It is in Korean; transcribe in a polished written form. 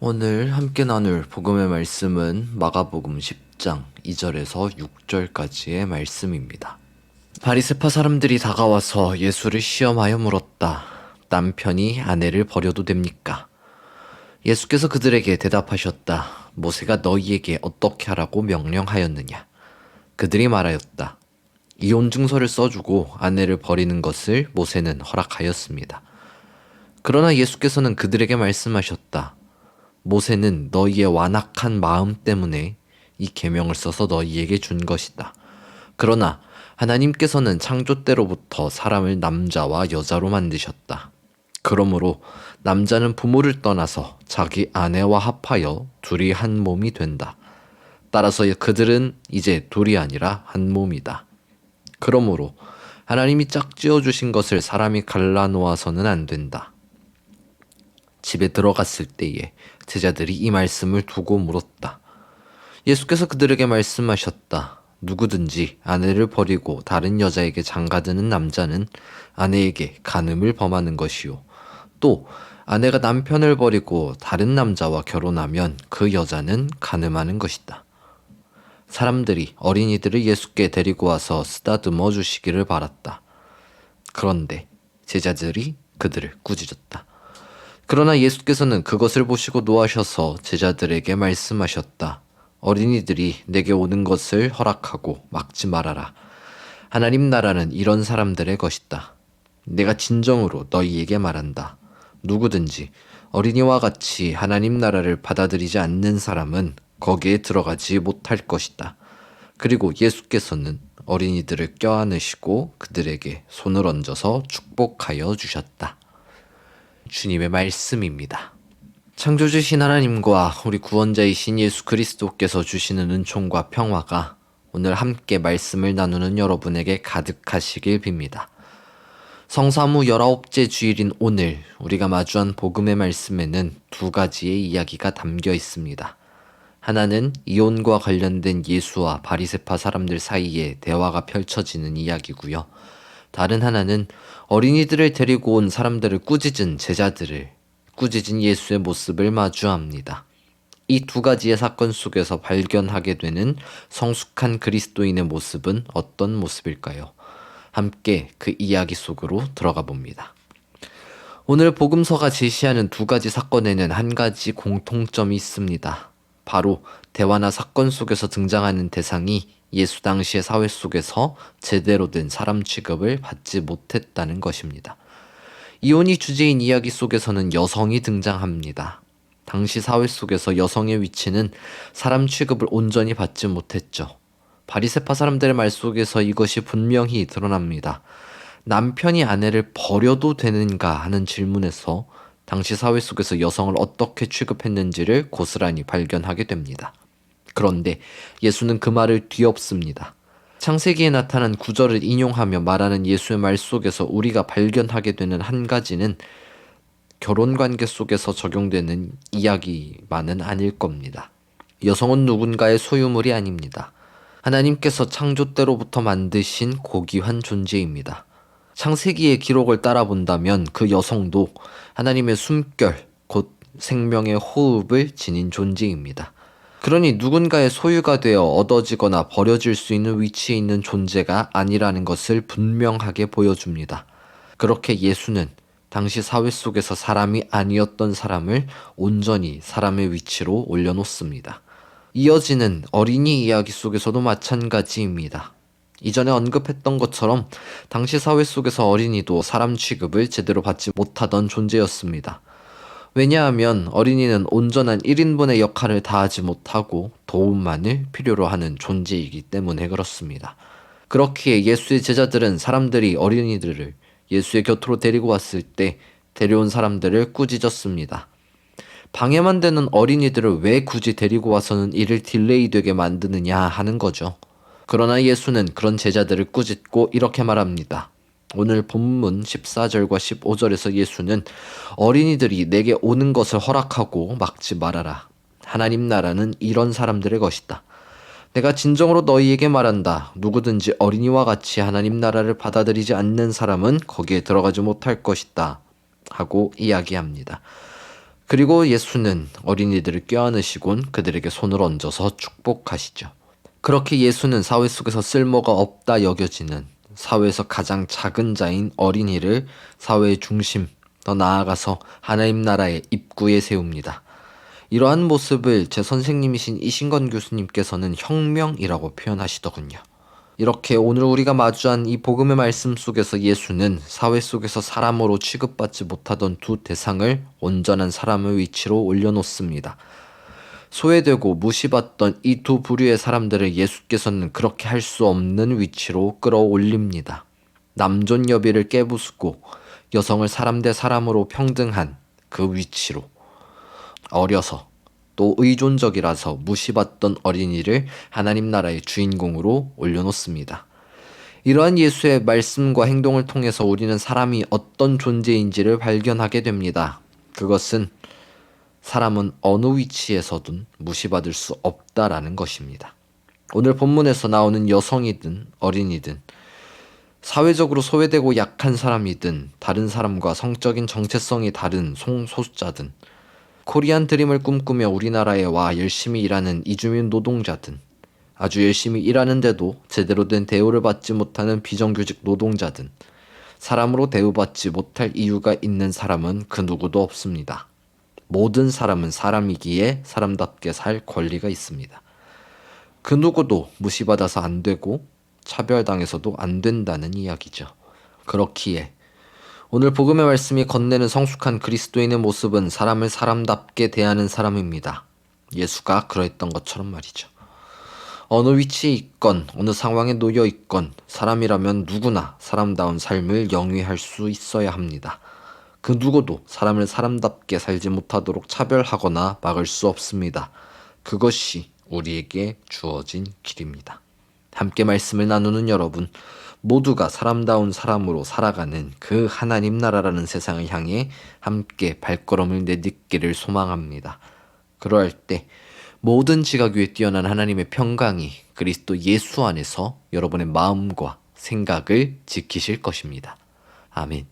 오늘 함께 나눌 복음의 말씀은 마가복음 10장 2절에서 6절까지의 말씀입니다. 바리새파 사람들이 다가와서 예수를 시험하여 물었다. 남편이 아내를 버려도 됩니까? 예수께서 그들에게 대답하셨다. 모세가 너희에게 어떻게 하라고 명령하였느냐? 그들이 말하였다. 이혼 증서를 써주고 아내를 버리는 것을 모세는 허락하였습니다. 그러나 예수께서는 그들에게 말씀하셨다. 모세는 너희의 완악한 마음 때문에 이 계명을 써서 너희에게 준 것이다. 그러나 하나님께서는 창조 때로부터 사람을 남자와 여자로 만드셨다. 그러므로 남자는 부모를 떠나서 자기 아내와 합하여 둘이 한 몸이 된다. 따라서 그들은 이제 둘이 아니라 한 몸이다. 그러므로 하나님이 짝지어 주신 것을 사람이 갈라놓아서는 안 된다. 집에 들어갔을 때에 제자들이 이 말씀을 두고 물었다. 예수께서 그들에게 말씀하셨다. 누구든지 아내를 버리고 다른 여자에게 장가드는 남자는 아내에게 간음을 범하는 것이요. 또 아내가 남편을 버리고 다른 남자와 결혼하면 그 여자는 간음하는 것이다. 사람들이 어린이들을 예수께 데리고 와서 쓰다듬어 주시기를 바랐다. 그런데 제자들이 그들을 꾸짖었다. 그러나 예수께서는 그것을 보시고 노하셔서 제자들에게 말씀하셨다. 어린이들이 내게 오는 것을 허락하고 막지 말아라. 하나님 나라는 이런 사람들의 것이다. 내가 진정으로 너희에게 말한다. 누구든지 어린이와 같이 하나님 나라를 받아들이지 않는 사람은 거기에 들어가지 못할 것이다. 그리고 예수께서는 어린이들을 껴안으시고 그들에게 손을 얹어서 축복하여 주셨다. 주님의 말씀입니다. 창조주신 하나님과 우리 구원자이신 예수 그리스도께서 주시는 은총과 평화가 오늘 함께 말씀을 나누는 여러분에게 가득하시길 빕니다. 성사무 19째 주일인 오늘 우리가 마주한 복음의 말씀에는 두 가지의 이야기가 담겨 있습니다. 하나는 이혼과 관련된 예수와 바리새파 사람들 사이에 대화가 펼쳐지는 이야기고요. 다른 하나는 어린이들을 데리고 온 사람들을 꾸짖은 제자들을 꾸짖은 예수의 모습을 마주합니다. 이 두 가지의 사건 속에서 발견하게 되는 성숙한 그리스도인의 모습은 어떤 모습일까요? 함께 그 이야기 속으로 들어가 봅니다. 오늘 복음서가 제시하는 두 가지 사건에는 한 가지 공통점이 있습니다. 바로 대화나 사건 속에서 등장하는 대상이 예수 당시의 사회 속에서 제대로 된 사람 취급을 받지 못했다는 것입니다. 이혼이 주제인 이야기 속에서는 여성이 등장합니다. 당시 사회 속에서 여성의 위치는 사람 취급을 온전히 받지 못했죠. 바리새파 사람들의 말 속에서 이것이 분명히 드러납니다. 남편이 아내를 버려도 되는가 하는 질문에서 당시 사회 속에서 여성을 어떻게 취급했는지를 고스란히 발견하게 됩니다. 그런데 예수는 그 말을 뒤엎습니다. 창세기에 나타난 구절을 인용하며 말하는 예수의 말 속에서 우리가 발견하게 되는 한 가지는 결혼관계 속에서 적용되는 이야기만은 아닐 겁니다. 여성은 누군가의 소유물이 아닙니다. 하나님께서 창조 때로부터 만드신 고귀한 존재입니다. 창세기의 기록을 따라본다면 그 여성도 하나님의 숨결, 곧 생명의 호흡을 지닌 존재입니다. 그러니 누군가의 소유가 되어 얻어지거나 버려질 수 있는 위치에 있는 존재가 아니라는 것을 분명하게 보여줍니다. 그렇게 예수는 당시 사회 속에서 사람이 아니었던 사람을 온전히 사람의 위치로 올려놓습니다. 이어지는 어린이 이야기 속에서도 마찬가지입니다. 이전에 언급했던 것처럼 당시 사회 속에서 어린이도 사람 취급을 제대로 받지 못하던 존재였습니다. 왜냐하면 어린이는 온전한 1인분의 역할을 다하지 못하고 도움만을 필요로 하는 존재이기 때문에 그렇습니다. 그렇기에 예수의 제자들은 사람들이 어린이들을 예수의 곁으로 데리고 왔을 때 데려온 사람들을 꾸짖었습니다. 방해만 되는 어린이들을 왜 굳이 데리고 와서는 일을 딜레이되게 만드느냐 하는 거죠. 그러나 예수는 그런 제자들을 꾸짖고 이렇게 말합니다. 오늘 본문 14절과 15절에서 예수는 어린이들이 내게 오는 것을 허락하고 막지 말아라. 하나님 나라는 이런 사람들의 것이다. 내가 진정으로 너희에게 말한다. 누구든지 어린이와 같이 하나님 나라를 받아들이지 않는 사람은 거기에 들어가지 못할 것이다. 하고 이야기합니다. 그리고 예수는 어린이들을 껴안으시곤 그들에게 손을 얹어서 축복하시죠. 그렇게 예수는 사회 속에서 쓸모가 없다 여겨지는 사회에서 가장 작은 자인 어린이를 사회의 중심, 더 나아가서 하나님 나라의 입구에 세웁니다. 이러한 모습을 제 선생님이신 이신건 교수님께서는 혁명이라고 표현하시더군요. 이렇게 오늘 우리가 마주한 이 복음의 말씀 속에서 예수는 사회 속에서 사람으로 취급받지 못하던 두 대상을 온전한 사람의 위치로 올려놓습니다. 소외되고 무시받던 이 두 부류의 사람들을 예수께서는 그렇게 할 수 없는 위치로 끌어올립니다. 남존 여비를 깨부수고 여성을 사람 대 사람으로 평등한 그 위치로, 어려서 또 의존적이라서 무시받던 어린이를 하나님 나라의 주인공으로 올려놓습니다. 이러한 예수의 말씀과 행동을 통해서 우리는 사람이 어떤 존재인지를 발견하게 됩니다. 그것은 사람은 어느 위치에서든 무시받을 수 없다라는 것입니다. 오늘 본문에서 나오는 여성이든 어린이든 사회적으로 소외되고 약한 사람이든 다른 사람과 성적인 정체성이 다른 성소수자든 코리안 드림을 꿈꾸며 우리나라에 와 열심히 일하는 이주민 노동자든 아주 열심히 일하는데도 제대로 된 대우를 받지 못하는 비정규직 노동자든 사람으로 대우받지 못할 이유가 있는 사람은 그 누구도 없습니다. 모든 사람은 사람이기에 사람답게 살 권리가 있습니다. 그 누구도 무시받아서 안 되고 차별당해서도 안 된다는 이야기죠. 그렇기에 오늘 복음의 말씀이 건네는 성숙한 그리스도인의 모습은 사람을 사람답게 대하는 사람입니다. 예수가 그러했던 것처럼 말이죠. 어느 위치에 있건 어느 상황에 놓여 있건 사람이라면 누구나 사람다운 삶을 영위할 수 있어야 합니다. 그 누구도 사람을 사람답게 살지 못하도록 차별하거나 막을 수 없습니다. 그것이 우리에게 주어진 길입니다. 함께 말씀을 나누는 여러분 모두가 사람다운 사람으로 살아가는 그 하나님 나라라는 세상을 향해 함께 발걸음을 내딛기를 소망합니다. 그러할 때 모든 지각 위에 뛰어난 하나님의 평강이 그리스도 예수 안에서 여러분의 마음과 생각을 지키실 것입니다. 아멘.